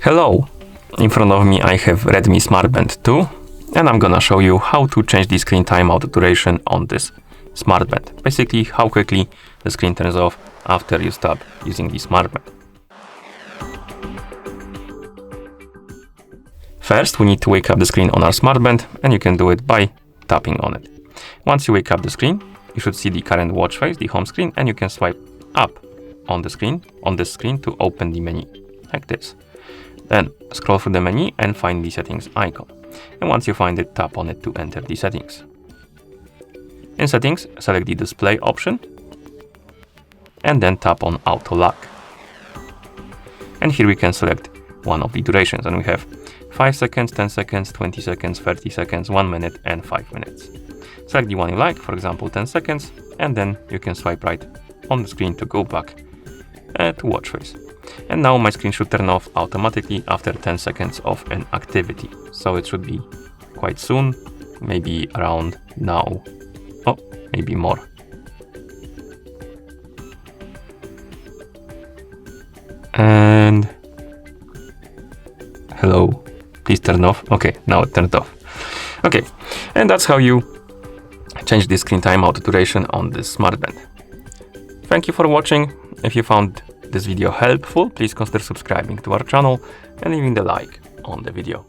Hello! In front of me I have Redmi Smart Band 2 and I'm gonna show you how to change the screen timeout duration on this Smart Band. Basically how quickly the screen turns off after you stop using the Smart Band. First we need to wake up the screen on our Smart Band and you can do it by tapping on it. Once you wake up the screen, you should see the current watch face, the home screen, and you can swipe up on this screen to open the menu like this. Then scroll through the menu and find the settings icon. And once you find it, tap on it to enter the settings. In settings, select the display option and then tap on auto lock. And here we can select one of the durations, and we have 5 seconds, 10 seconds, 20 seconds, 30 seconds, 1 minute and 5 minutes. Select the one you like, for example 10 seconds, and then you can swipe right on the screen to go back to watch face. And now my screen should turn off automatically after 10 seconds of an activity. So it should be quite soon, maybe around now, oh, maybe more. And hello, please turn off. Okay, now it turned off. Okay, and that's how you change the screen timeout duration on this Smart Band. Thank you for watching. If you found this video helpful, please consider subscribing to our channel and leaving the like on the video.